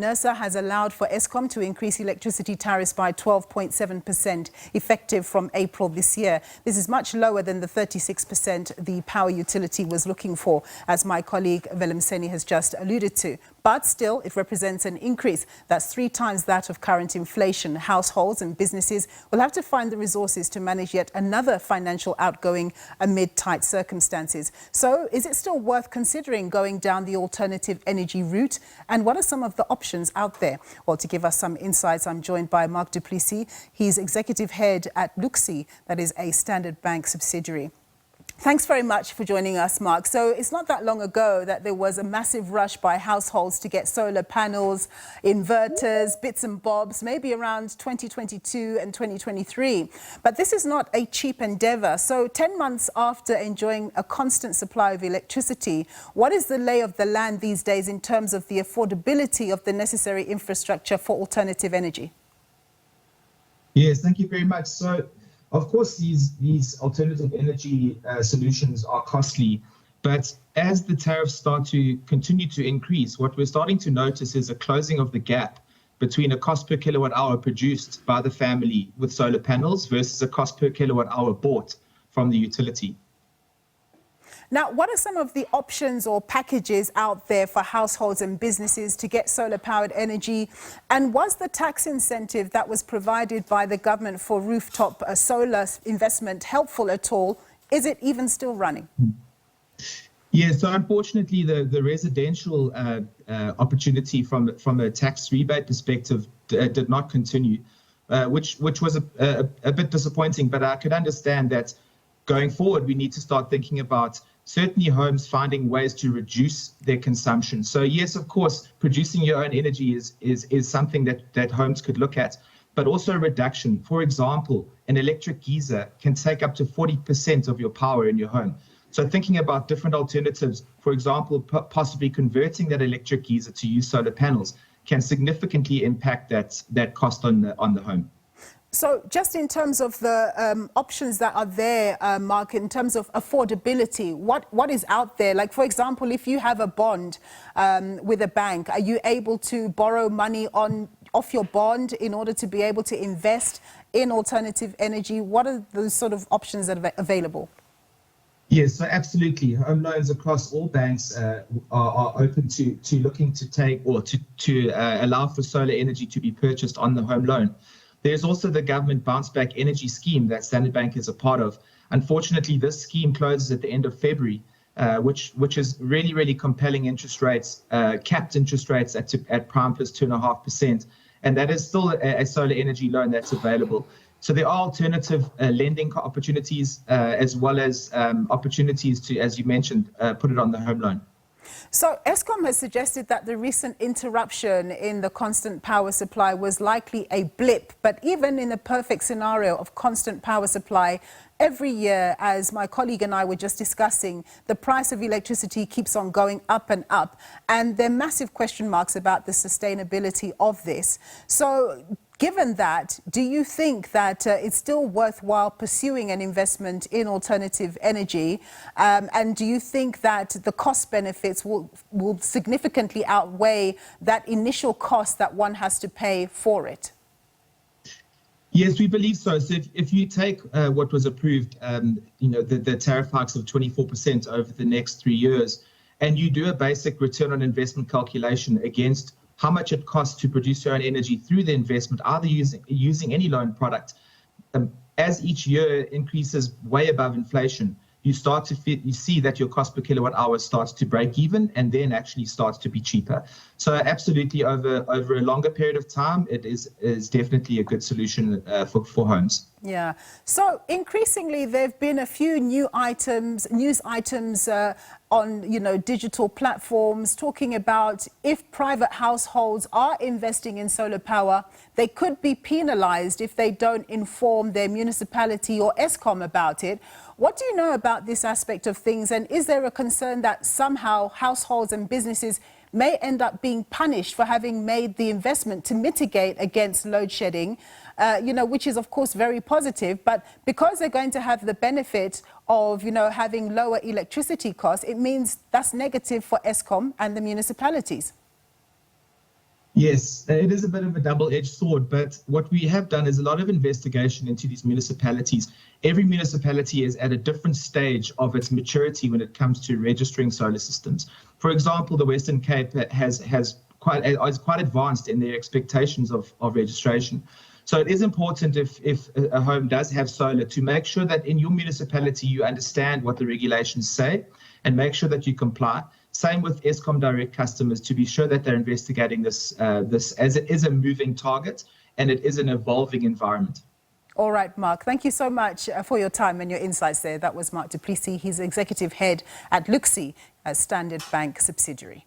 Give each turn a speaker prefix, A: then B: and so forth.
A: NERSA has allowed for Eskom to increase electricity tariffs by 12.7% effective from April this year. This is much lower than the 36% the power utility was looking for, as my colleague Velemseni has just alluded to. But still, it represents an increase that's 3 times that of current inflation. Households and businesses will have to find the resources to manage yet another financial outgoing amid tight circumstances. So is it still worth considering going down the alternative energy route? And what are some of the options out there? Well, to give us some insights, I'm joined by Marc du Plessis. He's executive head at LookSee, that is a Standard Bank subsidiary. Thanks very much for joining us, Marc. So it's not that long ago that there was a massive rush by households to get solar panels, inverters, bits and bobs, maybe around 2022 and 2023. But this is not a cheap endeavor. So 10 months after enjoying a constant supply of electricity, what is the lay of the land these days in terms of the affordability of the necessary infrastructure for alternative energy?
B: Yes, thank you very much. So, of course, these alternative energy solutions are costly, but as the tariffs start to continue to increase, what we're starting to notice is a closing of the gap between a cost per kilowatt hour produced by the family with solar panels versus a cost per kilowatt hour bought from the utility.
A: Now, what are some of the options or packages out there for households and businesses to get solar-powered energy? And was the tax incentive that was provided by the government for rooftop solar investment helpful at all? Is it even still running?
B: Yeah, so unfortunately, the residential opportunity from a tax rebate perspective did not continue, which was a bit disappointing. But I could understand that going forward, we need to start thinking about certainly homes finding ways to reduce their consumption. So yes, of course, producing your own energy is something that homes could look at, but also reduction. For example, an electric geyser can take up to 40% of your power in your home. So thinking about different alternatives, for example, possibly converting that electric geyser to use solar panels can significantly impact that cost on the home.
A: So just in terms of the options that are there, Marc, in terms of affordability, what is out there? Like, for example, if you have a bond with a bank, are you able to borrow money off your bond in order to be able to invest in alternative energy? What are the sort of options that are available?
B: Yes, so absolutely. Home loans across all banks are open to looking to take or to allow for solar energy to be purchased on the home loan. There's also the government bounce back energy scheme that Standard Bank is a part of. Unfortunately, this scheme closes at the end of February, which is really, really compelling interest rates, capped interest rates at prime plus 2.5%. And that is still a solar energy loan that's available. So there are alternative lending opportunities as well as opportunities to, as you mentioned, put it on the home loan.
A: So Eskom has suggested that the recent interruption in the constant power supply was likely a blip. But even in a perfect scenario of constant power supply, every year, as my colleague and I were just discussing, the price of electricity keeps on going up and up. And there are massive question marks about the sustainability of this. So given that, do you think that it's still worthwhile pursuing an investment in alternative energy? And do you think that the cost benefits will significantly outweigh that initial cost that one has to pay for it?
B: Yes, we believe so. So if you take what was approved, the tariff hikes of 24% over the next 3 years, and you do a basic return on investment calculation against how much it costs to produce your own energy through the investment, either using any loan product, as each year increases way above inflation, you see that your cost per kilowatt hour starts to break even and then actually starts to be cheaper. So absolutely, over a longer period of time, it is definitely a good solution for homes.
A: Yeah. So increasingly, there have been a few news items on digital platforms talking about if private households are investing in solar power, they could be penalized if they don't inform their municipality or Eskom about it. What do you know about this aspect of things? And is there a concern that somehow households and businesses may end up being punished for having made the investment to mitigate against load shedding, which is, of course, very positive. But because they're going to have the benefit of, having lower electricity costs, it means that's negative for Eskom and the municipalities.
B: Yes, it is a bit of a double-edged sword, but what we have done is a lot of investigation into these municipalities. Every municipality is at a different stage of its maturity when it comes to registering solar systems. For example, the Western Cape is quite advanced in their expectations of registration. So it is important if a home does have solar to make sure that in your municipality you understand what the regulations say and make sure that you comply. Same with Eskom direct customers to be sure that they're investigating this as it is a moving target and it is an evolving environment.
A: All right, Marc, thank you so much for your time and your insights there. That was Marc du Plessis. He's executive head at LookSee, a Standard Bank subsidiary.